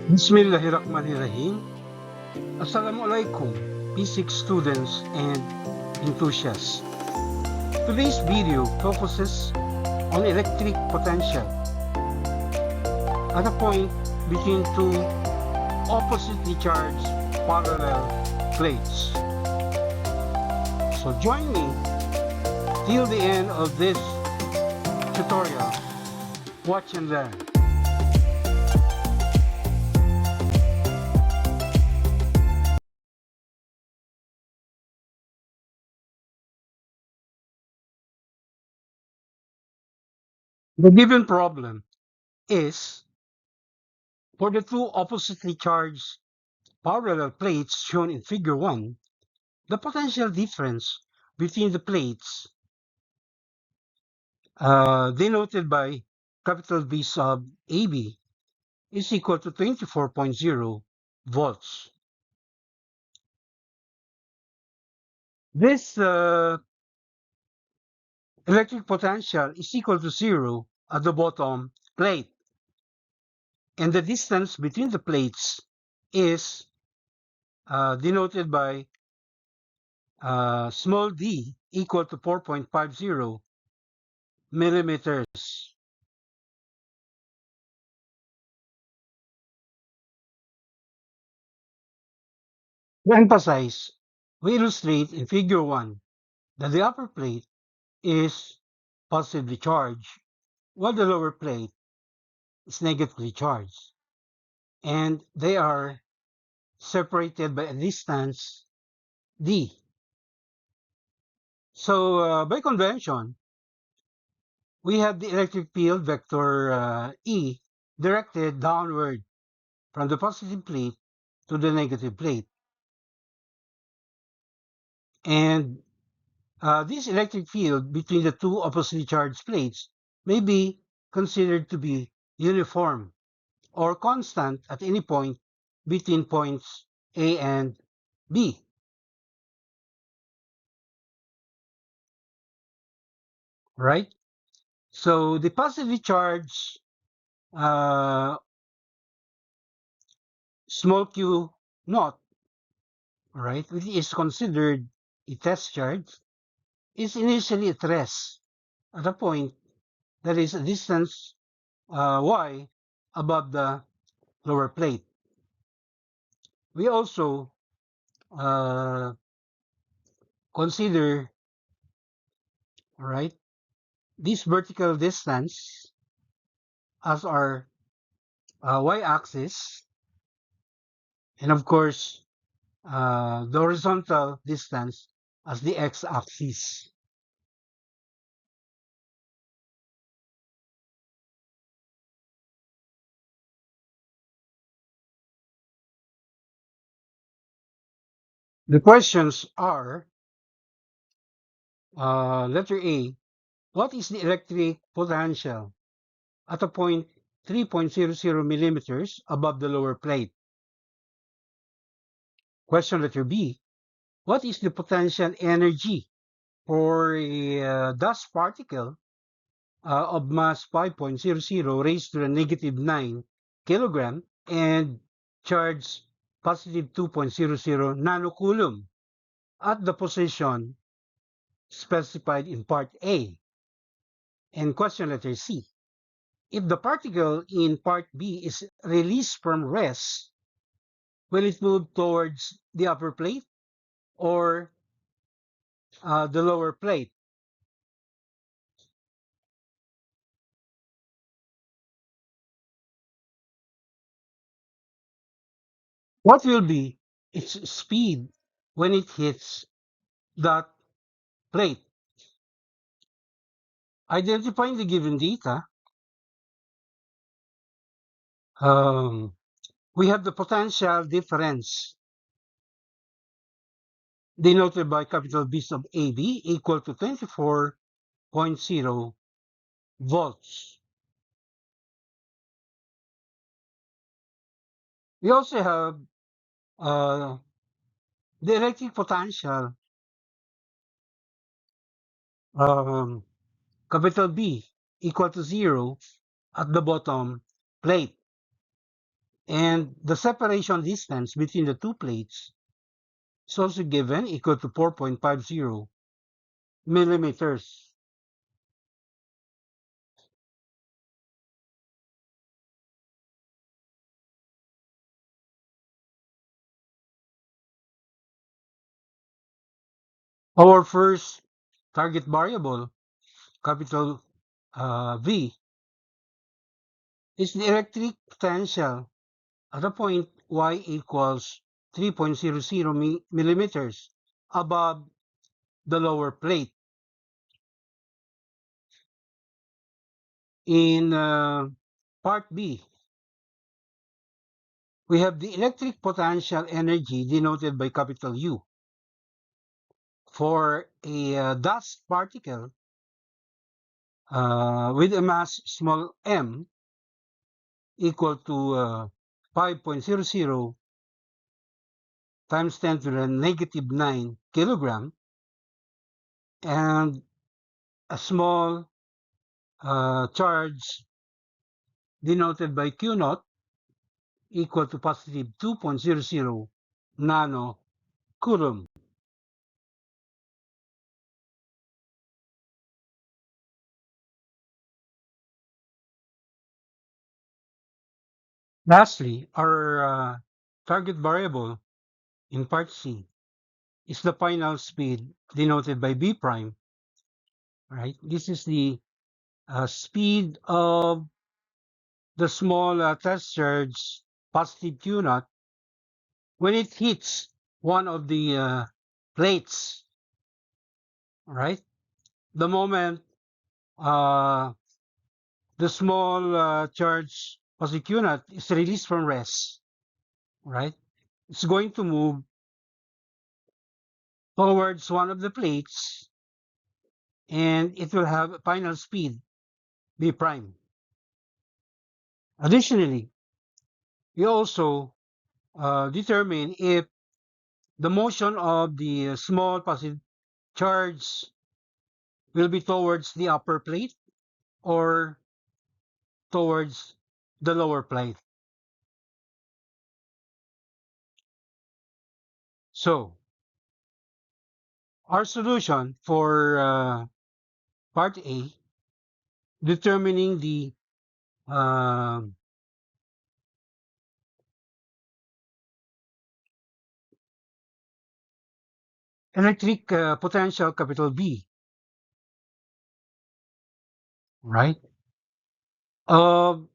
Bismillahirrahmanirrahim. Assalamualaikum, P6 students and enthusiasts. Today's video focuses on electric potential at a point between two oppositely charged parallel plates. So join me till the end of this tutorial. Watch and learn. The given problem is for the two oppositely charged parallel plates shown in figure 1, the potential difference between the plates denoted by capital B sub AB is equal to 24.0 volts. This electric potential is equal to 0 at the bottom plate, and the distance between the plates is denoted by small d equal to 4.50 millimeters. To emphasize, we illustrate in figure 1 that the upper plate is positively charged while the lower plate is negatively charged, and they are separated by a distance d. So by convention, we have the electric field vector E directed downward from the positive plate to the negative plate. And this electric field between the two oppositely charged plates may be considered to be uniform or constant at any point between points A and B. Right? So the positively charged small q naught, right, which is considered a test charge, is initially at rest at a point that is a distance y above the lower plate. We also consider, right, this vertical distance as our y-axis, and of course the horizontal distance as the x-axis. The questions are, letter A, what is the electric potential at a point 3.00 millimeters above the lower plate? Question letter B, what is the potential energy for a dust particle of mass 5.00 raised to the negative 9 kilogram and charge positive 2.00 nanocoulomb at the position specified in part A? And question letter C, if the particle in part B is released from rest, will it move towards the upper plate or the lower plate? What will be its speed when it hits that plate? Identifying the given data, we have the potential difference denoted by capital B sub AB equal to 24.0 volts. We also have the electric potential, capital B equal to 0 at the bottom plate. And the separation distance between the two plates is also given equal to 4.50 millimeters. Our first target variable, capital V, is the electric potential at a point y equals 3.00 millimeters above the lower plate. In part B, we have the electric potential energy denoted by capital U. For a dust particle with a mass small m equal to 5.00 times 10 to the negative 9 kilogram, and a small charge denoted by Q naught equal to positive 2.00 nano coulomb. Lastly, our target variable in part C is the final speed denoted by B prime, right? This is the speed of the small test charge positive Q naught when it hits one of the plates, right? The moment the small charge positive Q naught is released from rest, right? It's going to move towards one of the plates and it will have a final speed B prime. Additionally, we also determine if the motion of the small positive charge will be towards the upper plate or towards the lower plate. So, our solution for part A, determining the uh, electric potential capital B, right, of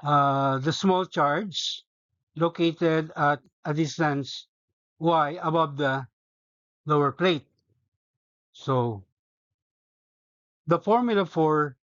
the small charge located at a distance y above the lower plate. So the formula for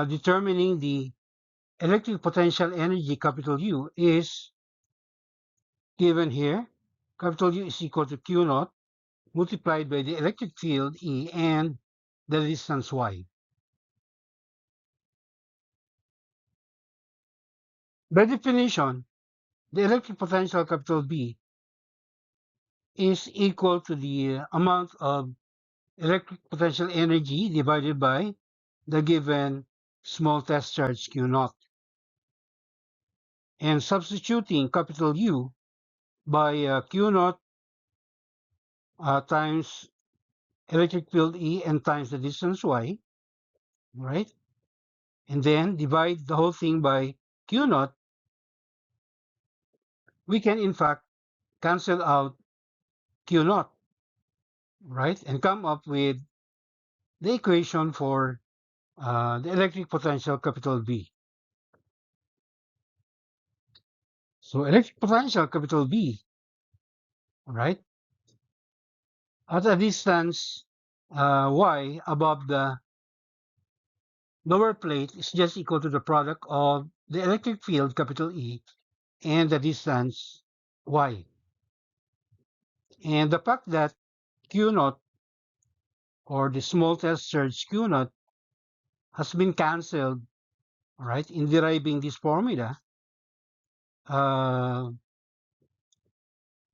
determining the electric potential energy capital U is given here. Capital U is equal to Q naught multiplied by the electric field E and the distance y. By definition, the electric potential capital B is equal to the amount of electric potential energy divided by the given small test charge Q naught. And substituting capital U by Q naught times electric field E and times the distance y, right? And then divide the whole thing by Q naught, we can in fact cancel out Q naught, right? And come up with the equation for the electric potential capital B. So electric potential capital B, right, at a distance y above the lower plate is just equal to the product of the electric field capital E and the distance y. And the fact that Q naught or the small test surge Q naught has been cancelled, right, in deriving this formula, uh,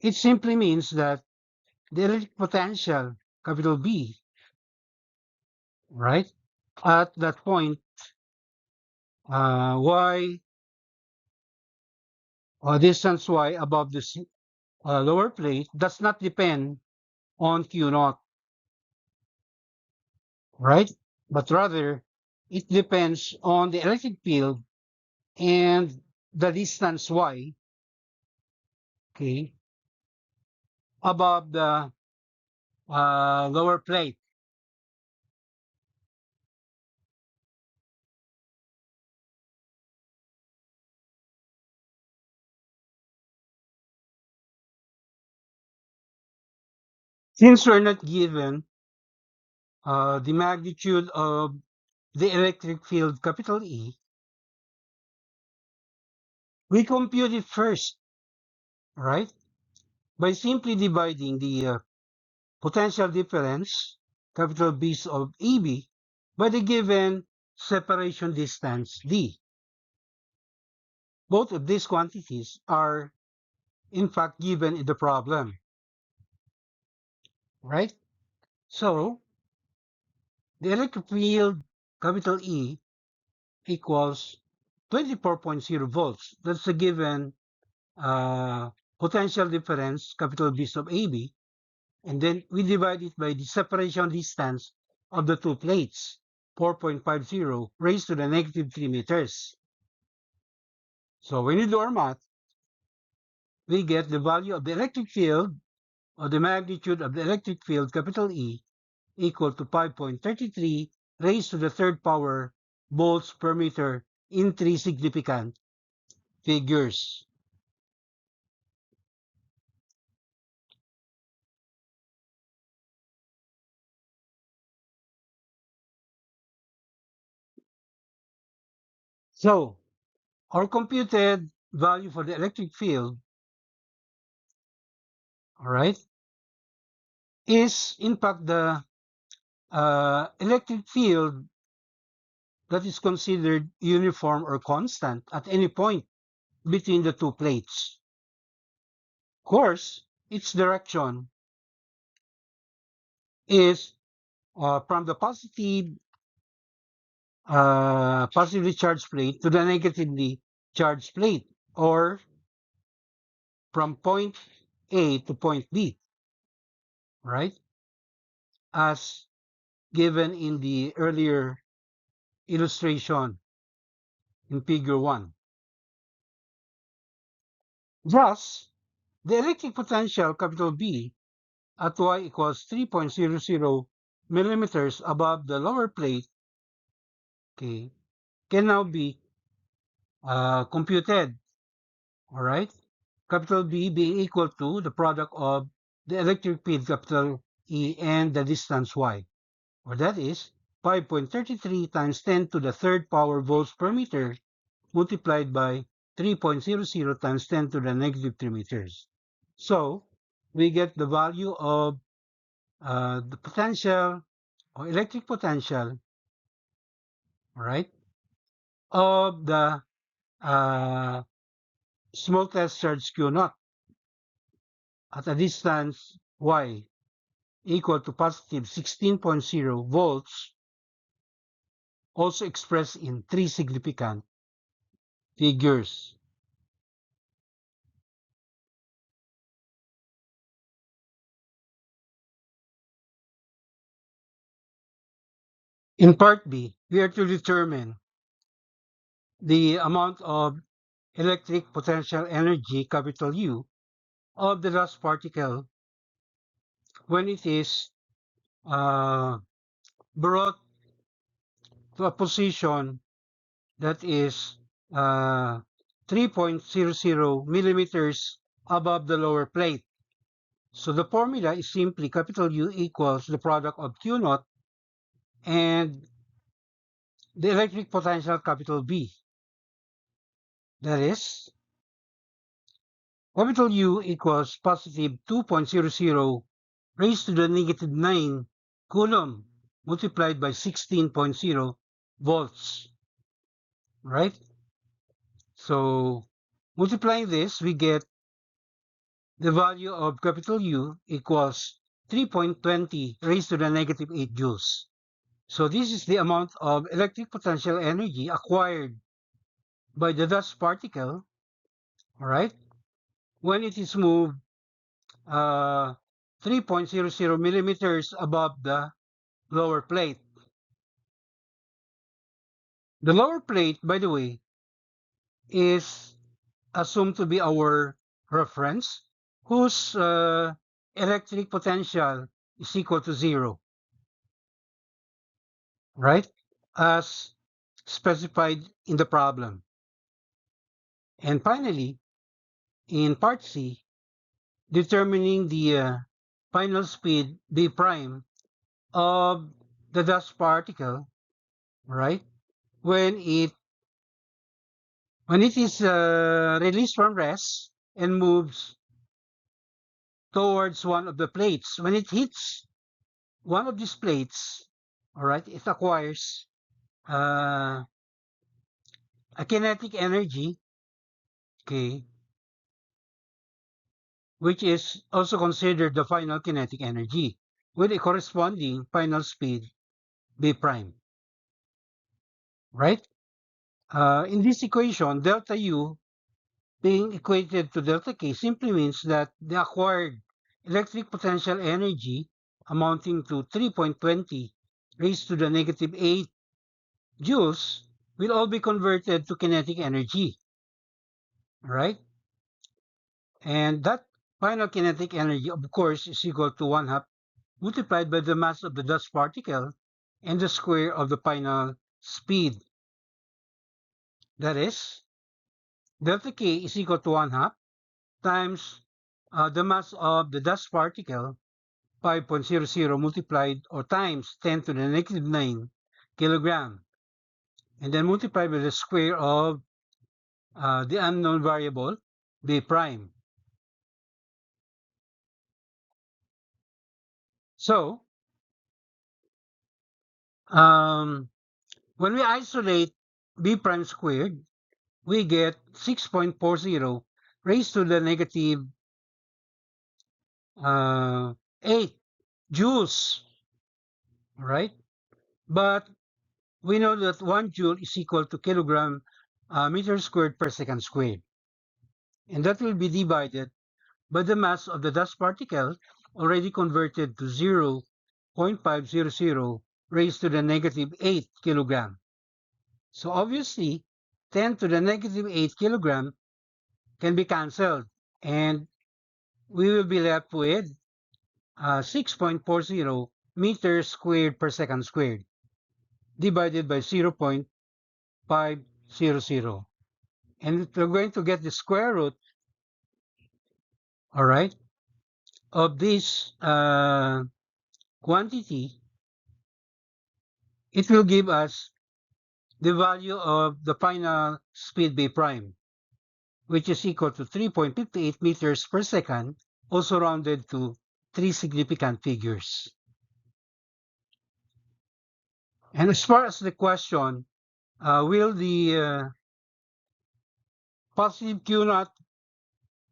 it simply means that the electric potential capital B, right, at that point y distance y above the lower plate does not depend on Q naught, right? But rather, it depends on the electric field and the distance y, okay, above the lower plate. Since we're not given the magnitude of the electric field, capital E, we compute it first, right? By simply dividing the potential difference, capital B of AB, by the given separation distance D. Both of these quantities are in fact given in the problem, right? So the electric field, capital E, equals 24.0 volts. That's the given uh, potential difference, capital B sub AB, and then we divide it by the separation distance of the two plates, 4.50 raised to the negative 3 meters. So when you do our math, we get the value of the electric field, or the magnitude of the electric field, capital E, equal to 5.33 raised to the third power volts per meter in three significant figures. So our computed value for the electric field, all right, is in fact the electric field that is considered uniform or constant at any point between the two plates. Of course, its direction is from the positively charged plate to the negatively charged plate, or from point A to point B, right? As given in the earlier illustration in figure 1. Thus, the electric potential, capital B, at y equals 3.00 millimeters above the lower plate, okay, can now be computed, all right? Capital B being equal to the product of the electric field, capital E, and the distance y, or that is 5.33 times 10 to the third power volts per meter multiplied by 3.00 times 10 to the negative 3 meters. So we get the value of the potential or electric potential, right, of the uh, small test charge Q naught at a distance y equal to positive 16.0 volts, also expressed in three significant figures. In part B, we are to determine the amount of electric potential energy, capital U, of the dust particle when it is uh, brought to a position that is 3.00 millimeters above the lower plate. So the formula is simply capital U equals the product of Q naught and the electric potential, capital B. That is, capital U equals positive 2.00 raised to the negative 9 coulomb multiplied by 16.0 volts, right? So multiplying this, we get the value of capital U equals 3.20 raised to the negative 8 joules. So this is the amount of electric potential energy acquired by the dust particle, all right, when it is moved 3.00 millimeters above the lower plate. The lower plate, by the way, is assumed to be our reference, whose electric potential is equal to 0, right? As specified in the problem. And finally, in part C, determining the final speed b prime of the dust particle, right? When it is released from rest and moves towards one of the plates, when it hits one of these plates, all right, it acquires a kinetic energy, okay, which is also considered the final kinetic energy with a corresponding final speed b prime, right? In this equation, delta U being equated to delta K simply means that the acquired electric potential energy amounting to 3.20 raised to the negative 8 joules will all be converted to kinetic energy, right? And that final kinetic energy, of course, is equal to 1/2 multiplied by the mass of the dust particle and the square of the final speed. That is, delta K is equal to 1/2 times the mass of the dust particle, 5.00 multiplied or times 10 to the negative 9 kilogram, and then multiplied by the square of the unknown variable b prime. So, when we isolate b prime squared, we get 6.40 raised to the negative 8 joules, right? But we know that 1 joule is equal to kilogram meter squared per second squared. And that will be divided by the mass of the dust particle already converted to 0.500 raised to the negative 8 kilogram. So obviously, 10 to the negative 8 kilogram can be cancelled, and we will be left with 6.40 meters squared per second squared divided by 0.500. And we're going to get the square root, all right, of this quantity. It will give us the value of the final speed b prime, which is equal to 3.58 meters per second, also rounded to 3 significant figures. And as far as the question, will the positive Q naught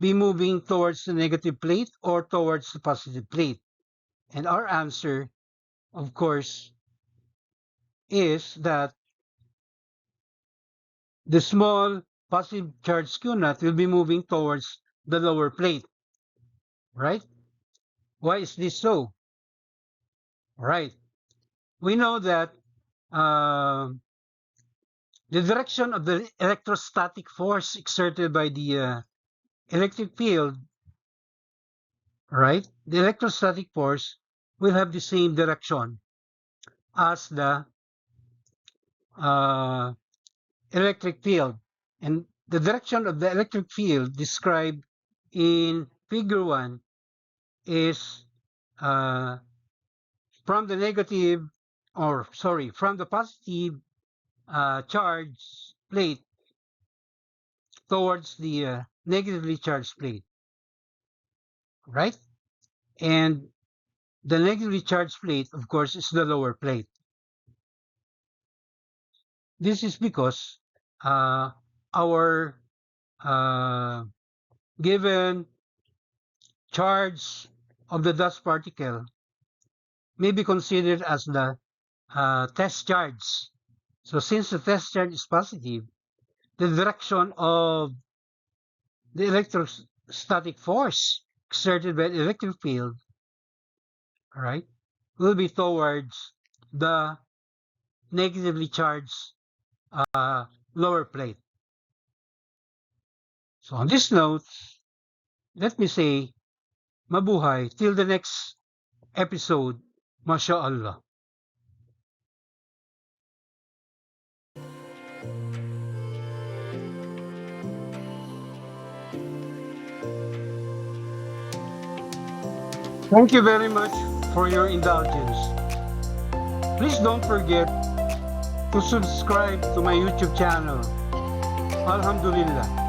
be moving towards the negative plate or towards the positive plate? And our answer, of course, is that the small positive charge Q naught will be moving towards the lower plate, right? Why is this so? Right. We know that the direction of the electrostatic force exerted by the electric field, right? The electrostatic force will have the same direction as the uh, electric field. And the direction of the electric field described in figure 1 is from the negative, or sorry, from the positive charge plate towards the negatively charged plate, right? And the negatively charged plate, of course, is the lower plate. This is because our given charge of the dust particle may be considered as the test charge. So since the test charge is positive, the direction of the electrostatic force exerted by the electric field, all right, will be towards the negatively charged lower plate. So on this note, let me say, mabuhay till the next episode. MashaAllah. Thank you very much for your indulgence. Please don't forget to subscribe to my YouTube channel. Alhamdulillah.